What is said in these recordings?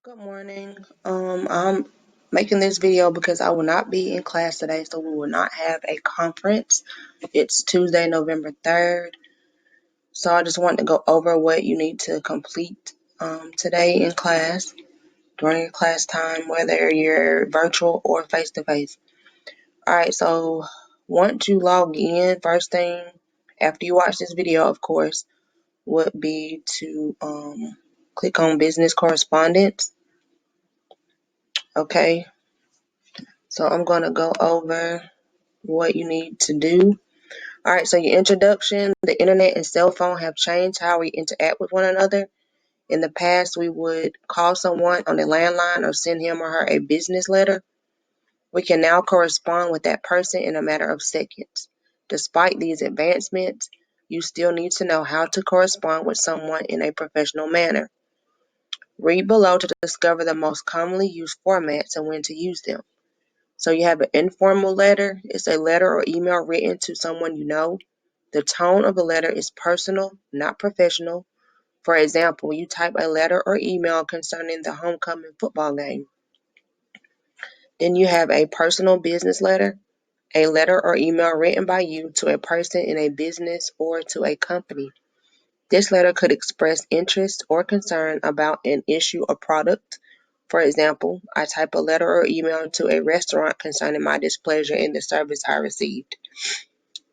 Good morning. I'm making this video because I will not be in class today, so we will not have a conference. It's Tuesday, November 3rd. So I just want to go over what you need to complete today in class during your class time, whether you're virtual or face-to-face. All right, so once you log in, first thing after you watch this video, of course, would be to click on business correspondence. Okay, so I'm going to go over what you need to do. All right, so your introduction. The internet and cell phone have changed how we interact with one another. In the past, we would call someone on a landline or send him or her a business letter. We can now correspond with that person in a matter of seconds. Despite these advancements, you still need to know how to correspond with someone in a professional manner. Read below to discover the most commonly used formats and when to use them. So you have an informal letter. It's a letter or email written to someone you know. The tone of the letter is personal, not professional. For example, you type a letter or email concerning the homecoming football game. Then you have a personal business letter, a letter or email written by you to a person in a business or to a company. This letter could express interest or concern about an issue or product. For example, I type a letter or email to a restaurant concerning my displeasure in the service I received.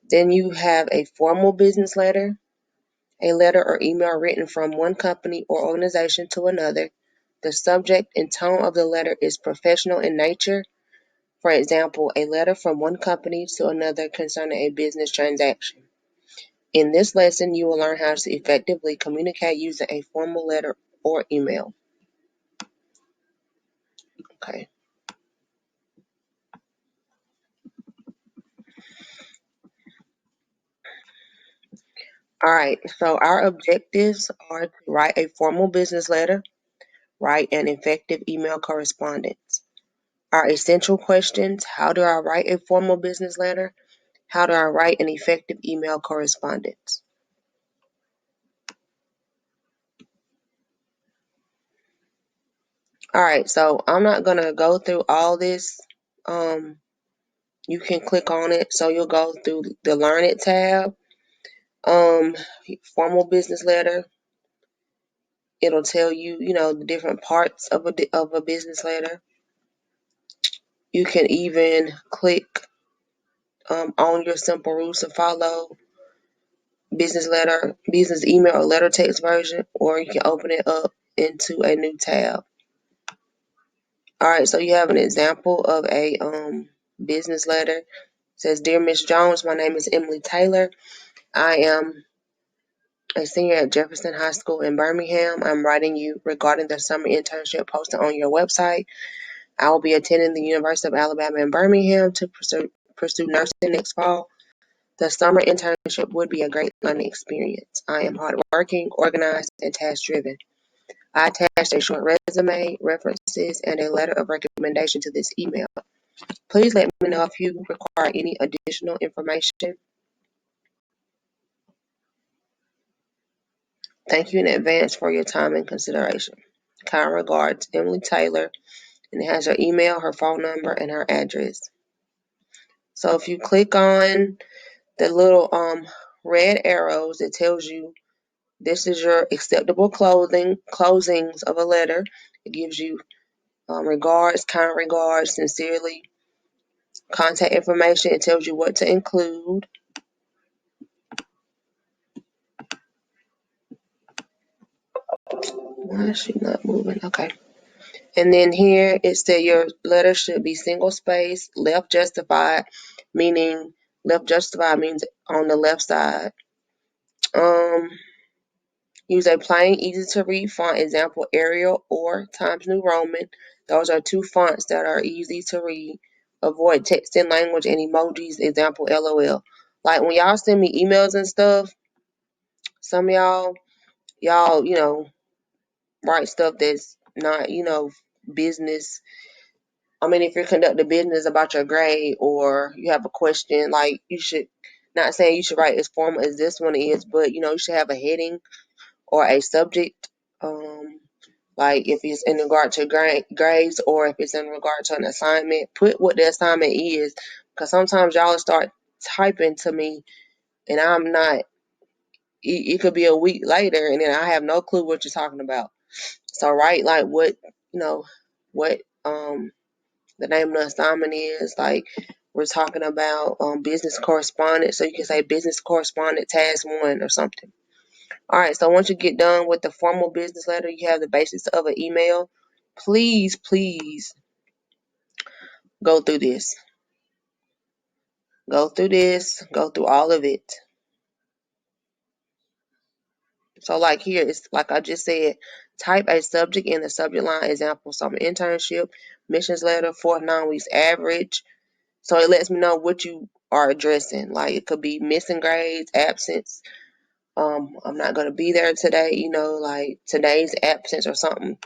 Then you have a formal business letter, a letter or email written from one company or organization to another. The subject and tone of the letter is professional in nature. For example, a letter from one company to another concerning a business transaction. In this lesson, you will learn how to effectively communicate using a formal letter or email. Okay. All right. So our objectives are to write a formal business letter, write an effective email correspondence. Our essential questions: how do I write a formal business letter? How do I write an effective email correspondence? All right. So I'm not going to go through all this. You can click on it. So you'll go through the Learn It tab. Formal business letter. It'll tell you, the different parts of a business letter. You can even click on your simple rules to follow, business letter, business email, or letter text version, or you can open it up into a new tab. All right, so you have an example of a business letter. It says, "Dear Miss Jones, my name is Emily Taylor. I am a senior at Jefferson High School in Birmingham. I'm writing you regarding the summer internship posted on your website. I will be attending the University of Alabama in Birmingham to pursue nursing next fall. The summer internship would be a great learning experience. I am hardworking, organized, and task-driven. I attached a short resume, references, and a letter of recommendation to this email. Please let me know if you require any additional information. Thank you in advance for your time and consideration. Kind regards, Emily Taylor," and it has her email, her phone number, and her address. So if you click on the little red arrows, it tells you this is your acceptable closings of a letter. It gives you regards, kind regards, sincerely, contact information. It tells you what to include. Why is she not moving? Okay. And then here it said your letter should be single space, left justified, meaning left justified means on the left side. Use a plain, easy to read font, example Arial or Times New Roman. Those are two fonts that are easy to read. Avoid text in language and emojis, example LOL. Like when y'all send me emails and stuff, some of y'all, write stuff that's not, business. I mean, if you're conducting business about your grade or you have a question, like you should, not saying you should write as formal as this one is, but you should have a heading or a subject Like if it's in regard to grades or if it's in regard to an assignment, put what the assignment is. Because sometimes y'all start typing to me and I'm not, it could be a week later and then I have no clue what you're talking about. So write like what, what the name of the assignment is. Like we're talking about business correspondence. So you can say business correspondent task 1 or something. All right, so once you get done with the formal business letter, you have the basics of an email. Please, please go through this. Go through this. Go through all of it. So like here, it's like I just said, type a subject in the subject line. Example, some internship, missions letter, 4 9 weeks average. So it lets me know what you are addressing. Like it could be missing grades, absence. I'm not going to be there today, like today's absence or something.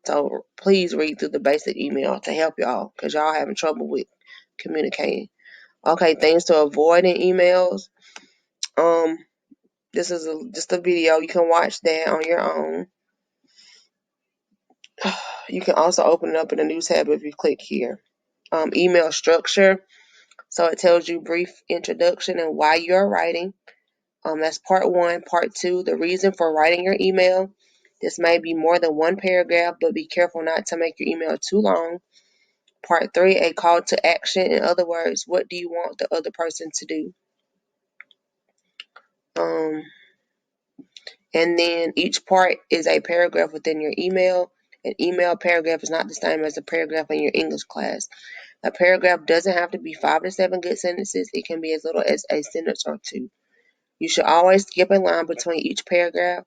So please read through the basic email to help y'all because y'all having trouble with communicating. Okay, things to avoid in emails. This is just a video. You can watch that on your own. You can also open it up in a new tab if you click here. Email structure. So it tells you brief introduction and why you're writing. That's part 1. Part 2, the reason for writing your email. This may be more than one paragraph, but be careful not to make your email too long. Part 3, a call to action. In other words, what do you want the other person to do? And then each part is a paragraph within your email. An email paragraph is not the same as a paragraph in your English class. A paragraph doesn't have to be 5 to 7 good sentences. It can be as little as a sentence or 2. You should always skip a line between each paragraph.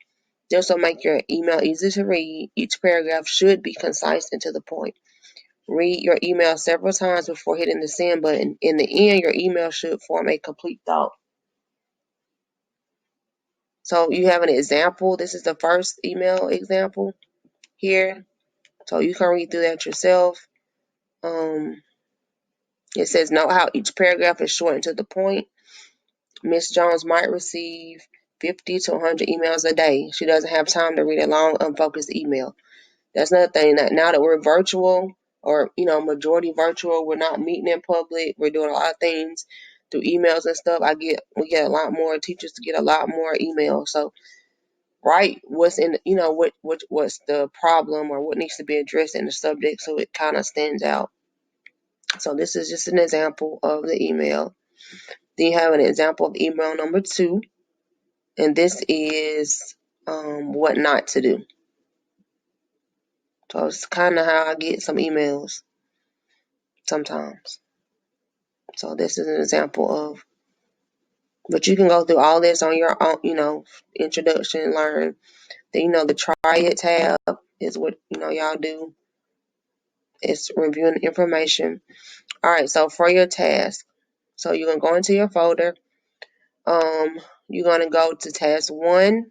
This will make your email easy to read. Each paragraph should be concise and to the point. Read your email several times before hitting the send button. In the end, your email should form a complete thought. So you have an example. This is the first email example here. So you can read through that yourself. It says, note how each paragraph is short and to the point. Miss Jones might receive 50 to 100 emails a day. She doesn't have time to read a long, unfocused email. That's another thing. That now that we're virtual or, majority virtual, we're not meeting in public. We're doing a lot of things through emails and stuff. We get a lot more teachers to get a lot more emails. So write what's in, what's the problem or what needs to be addressed in the subject so it kind of stands out. So this is just an example of the email. Then you have an example of email number 2, and this is what not to do. So it's kind of how I get some emails sometimes. So this is an example of, but you can go through all this on your own, introduction, learn. Then, the try it tab is what, y'all do. It's reviewing information. All right, so for your task, so you're going to go into your folder. You're going to go to task 1.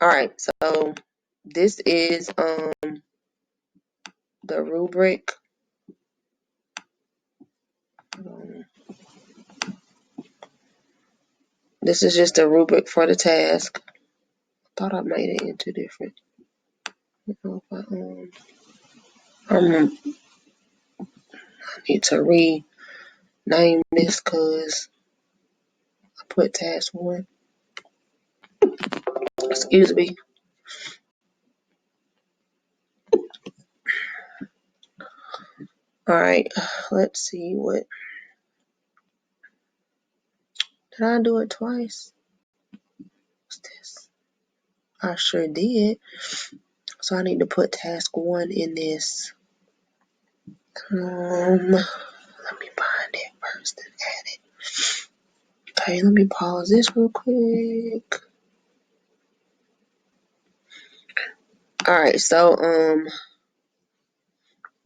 All right, so this is the rubric. This is just a rubric for the task. I thought I made it into different. I need to rename this because I put task 1. Excuse me. All right, let's see what. Did I do it twice? What's this? I sure did. So I need to put task 1 in this. Let me find it first and add it. Okay, let me pause this real quick. All right, so I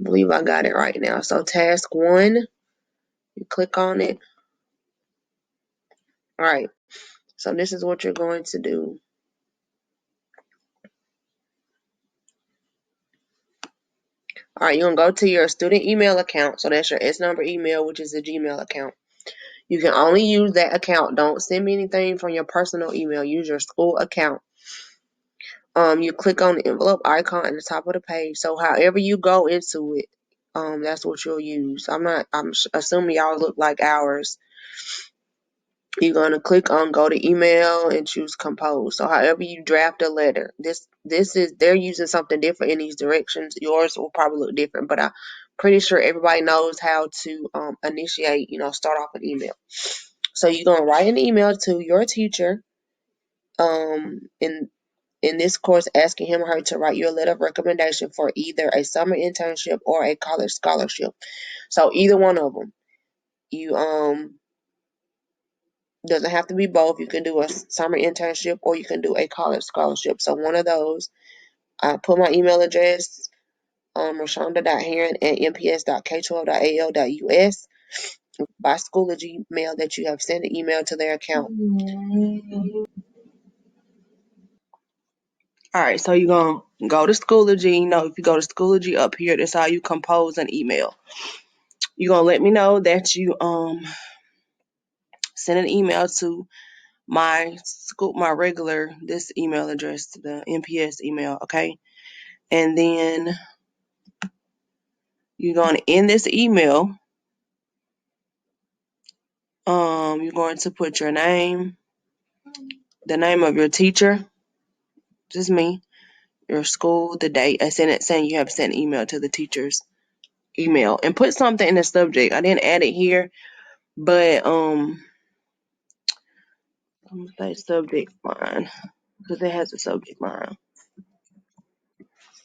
believe I got it right now. So task 1, you click on it. All right, so this is what you're going to do. All right, you're going to go to your student email account. So that's your S number email, which is a Gmail account. You can only use that account. Don't send me anything from your personal email. Use your school account. You click on the envelope icon at the top of the page. So however you go into it, that's what you'll use. I'm assuming y'all look like ours. You're gonna click on go to email and choose compose. So however you draft a letter, this is they're using something different in these directions. Yours will probably look different, but I'm pretty sure everybody knows how to initiate, start off an email. So you're gonna write an email to your teacher, in this course, asking him or her to write you a letter of recommendation for either a summer internship or a college scholarship. So either one of them. You doesn't have to be both. You can do a summer internship or you can do a college scholarship. So one of those. I put my email address, rashonda.heron@mps.k12.al.us. By Schoology mail that you have sent an email to their account. All right, so you're going to go to Schoology. If you go to Schoology up here, that's how you compose an email. You're going to let me know that you send an email to my regular, this email address, the MPS email, okay? And then you're going to end this email. You're going to put your name, the name of your teacher, just me, your school, the date, saying you have sent an email to the teacher's email, and put something in the subject. I didn't add it here, but I'm gonna say subject line because it has a subject line.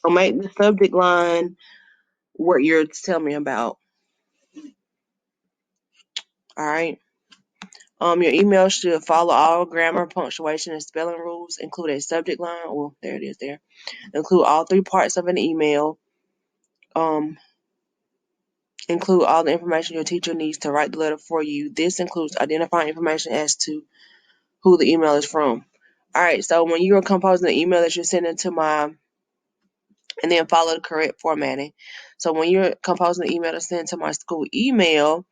So make the subject line what you're telling me about. All right. Your email should follow all grammar, punctuation, and spelling rules. Include a subject line. Well, there it is. There. Include all 3 parts of an email. Include all the information your teacher needs to write the letter for you. This includes identifying information as to who the email is from. All right. So when you're composing the email that you're sending to and then follow the correct formatting. So when you're composing the email to send to my school email,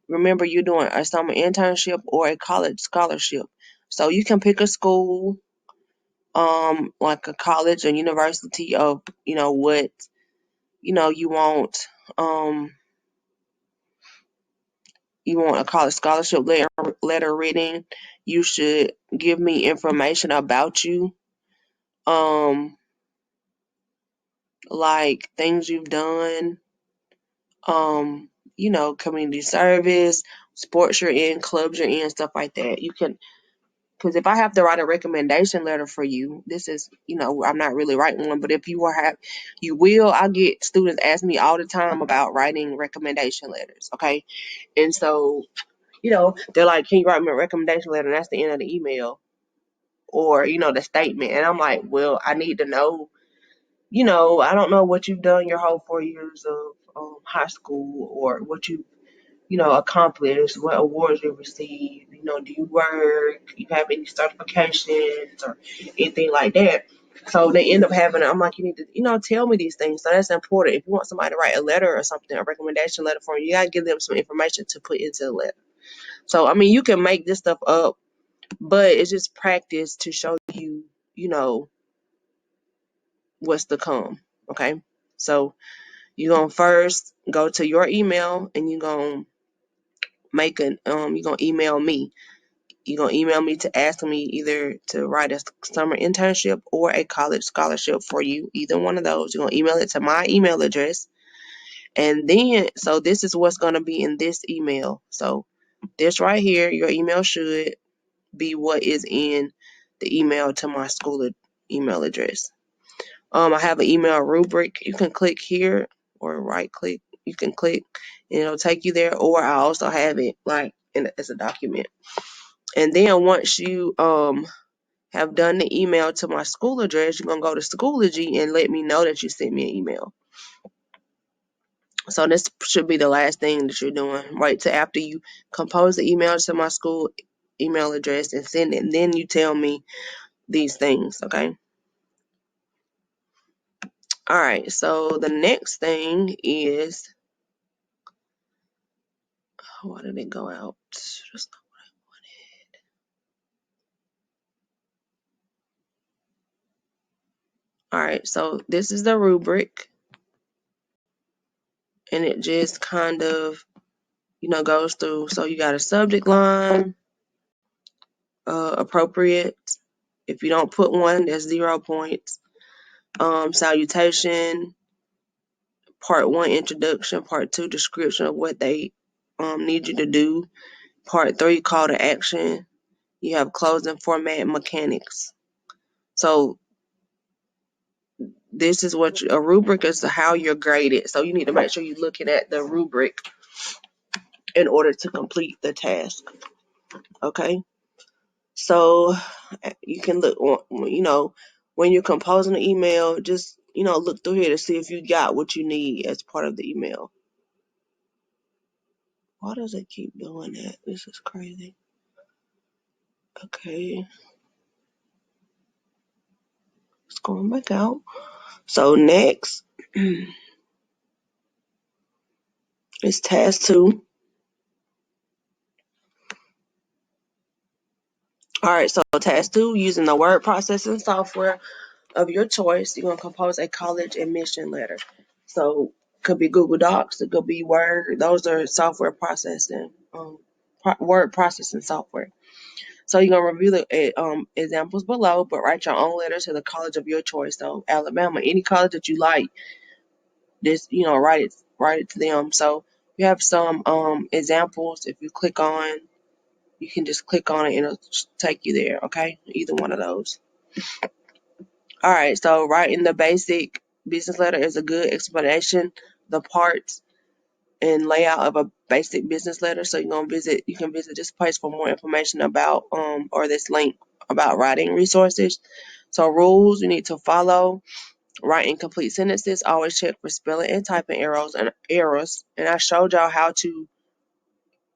remember you're doing a summer internship or a college scholarship. So you can pick a school, like a college or university of, what, you want. You want a college scholarship letter written. You should give me information about you, like things you've done, community service, sports you're in, clubs you're in, stuff like that. You can, because if I have to write a recommendation letter for you, this is, I'm not really writing one, but if I get students ask me all the time about writing recommendation letters, okay? And so, they're like, can you write me a recommendation letter? And that's the end of the email or, the statement. And I'm like, well, I need to know, I don't know what you've done your whole 4 years of high school or what you accomplished, what awards you received, do you work, you have any certifications or anything like that. So they end up I'm like, you need to, tell me these things. So that's important. If you want somebody to write a letter or something, a recommendation letter for you, you got to give them some information to put into the letter. So, I mean, you can make this stuff up, but it's just practice to show you, what's to come. Okay. So you're going to first go to your email and you're going to you're going to email me. You're going to email me to ask me either to write a summer internship or a college scholarship for you. Either one of those. You're going to email it to my email address. And then, so this is what's going to be in this email. So this right here, your email should be what is in the email to my school email address. I have an email rubric. You can click here or right click. You can click and it'll take you there. Or I also have it as a document. And then once you have done the email to my school address, you're going to go to Schoology and let me know that you sent me an email. So this should be the last thing that you're doing. Wait till after you compose the email to my school email address and send it. And then you tell me these things, okay? All right, so the next thing is, why did it go out? That's not what I wanted. All right, so this is the rubric, and it just kind of, goes through. So you got a subject line, appropriate. If you don't put one, that's 0 points. Salutation, part 1, introduction, part 2, description of what they need you to do, part 3, call to action. You have closing, format, mechanics. So this is what a rubric is, how you're graded. So you need to make sure you're looking at the rubric in order to complete the task. Okay. So you can look on, when you're composing an email, just, look through here to see if you got what you need as part of the email. Why does it keep doing that? This is crazy. Okay. It's going back out. So next is task 2. All right, so task 2, using the word processing software of your choice, you're going to compose a college admission letter. So it could be Google Docs, it could be Word. Those are software processing, word processing software. So you're going to review the examples below, but write your own letter to the college of your choice. So Alabama, any college that you like, just, write it to them. So you have some examples. If you click on, you can just click on it and it'll take you there, okay? Either one of those. All right, so writing the basic business letter is a good explanation, the parts and layout of a basic business letter. So you can visit this place for more information about, or this link about writing resources. So rules you need to follow: write incomplete sentences. Always check for spelling and typing errors. And I showed y'all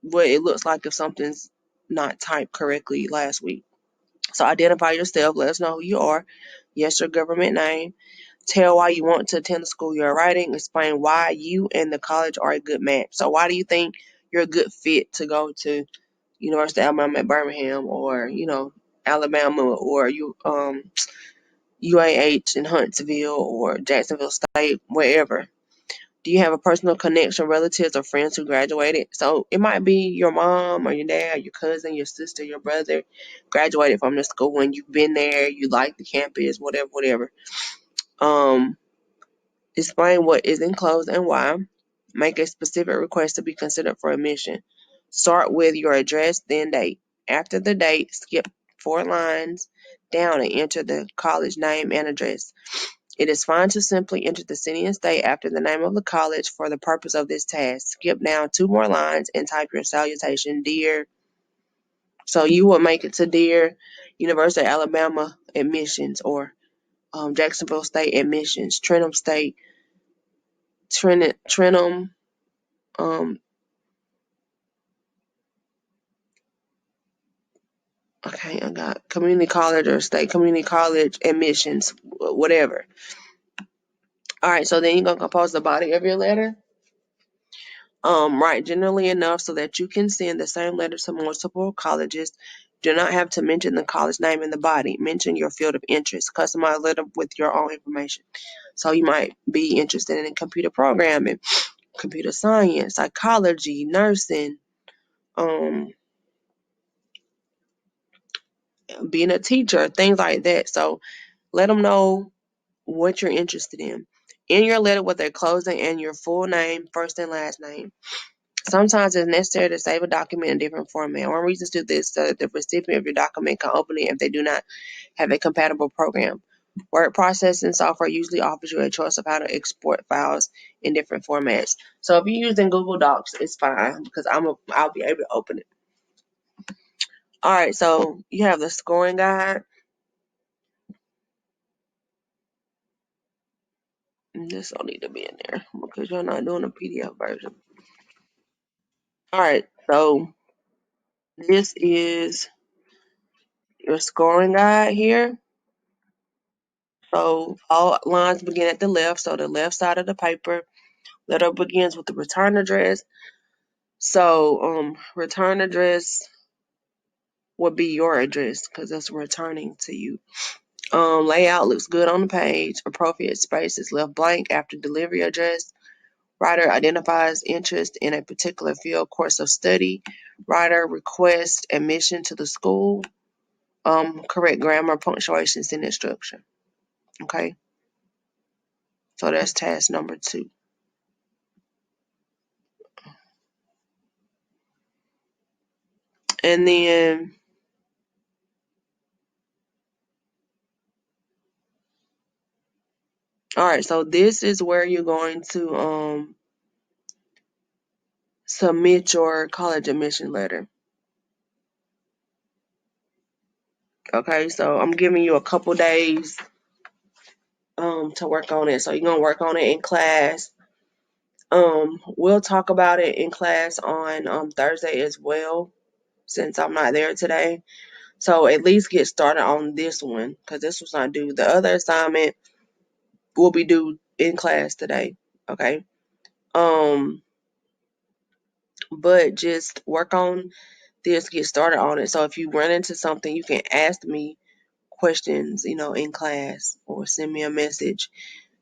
what it looks like if something's not typed correctly last week. So identify yourself. Let us know who you are. Yes, your government name. Tell why you want to attend the school you're writing. Explain why you and the college are a good match. So why do you think you're a good fit to go to University of Alabama at Birmingham, or Alabama, or UAH in Huntsville, or Jacksonville State, wherever? Do you have a personal connection, relatives, or friends who graduated? So it might be your mom or your dad, your cousin, your sister, your brother graduated from the school, and you've been there, you like the campus, whatever. Explain what is enclosed and why. Make a specific request to be considered for admission. Start with your address, then date. After the date, skip 4 lines down and enter the college name and address. It is fine to simply enter the city and state after the name of the college for the purpose of this task. Skip down 2 more lines and type your salutation, dear. So you will make it to Dear University of Alabama admissions, or Jacksonville State admissions, Trenton State, Trenton, okay, I got community college or state community college admissions, whatever. All right, so then you're gonna compose the body of your letter. Write generally enough so that you can send the same letter to multiple colleges. Do not have to mention the college name in the body. Mention your field of interest. Customize letter with your own information. So you might be interested in computer programming, computer science, psychology, nursing, um, being a teacher, things like that. So let them know what you're interested in. In your letter with their closing and your full name, first and last name. Sometimes it's necessary to save a document in different format. One reason to do this is so that the recipient of your document can open it if they do not have a compatible program. Word processing software usually offers you a choice of how to export files in different formats. So if you're using Google Docs, it's fine because I'll be able to open it. All right, so you have the scoring guide. This don't need to be in there because you're not doing a PDF version. All right, so this is your scoring guide here. So all lines begin at the left, so the left side of the paper. Letter begins with the return address. So return address would be your address because that's returning to you. Layout looks good on the page. Appropriate space is left blank after delivery address. Writer identifies interest in a particular field course of study. Writer requests admission to the school. Correct grammar, punctuations, and instruction. Okay, so that's task number 2. And then, all right, so this is where you're going to submit your college admission letter. Okay, so I'm giving you a couple days to work on it. So you're gonna work on it in class. We'll talk about it in class on Thursday as well, since I'm not there today. So at least get started on this one because this was not due. The other assignment will be due in class today. Okay. But just work on this, get started on it. So if you run into something, you can ask me questions, in class, or send me a message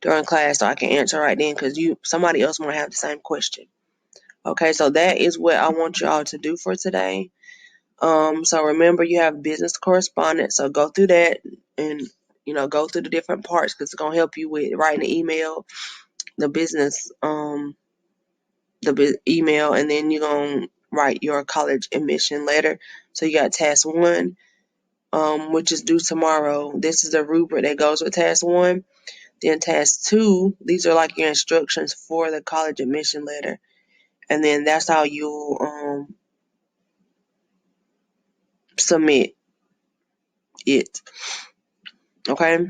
during class so I can answer right then because somebody else might have the same question. Okay, so that is what I want y'all to do for today. So remember you have business correspondence, so go through that and go through the different parts because it's gonna help you with writing the email, the business email, and then you're gonna write your college admission letter. So you got task 1, which is due tomorrow. This is a rubric that goes with task 1. Then task 2, these are like your instructions for the college admission letter. And then that's how you'll submit it. Okay?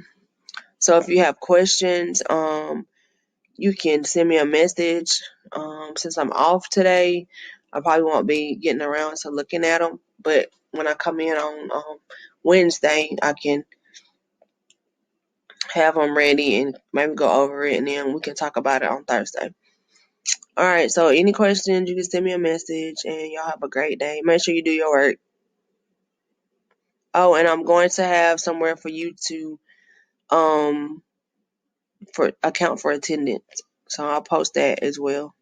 So if you have questions, you can send me a message. Since I'm off today, I probably won't be getting around to looking at them. But when I come in on Wednesday, I can have them ready and maybe go over it, and then we can talk about it on Thursday. All right, so any questions, you can send me a message, and y'all have a great day. Make sure you do your work. Oh, and I'm going to have somewhere for you to for account for attendance. So I'll post that as well.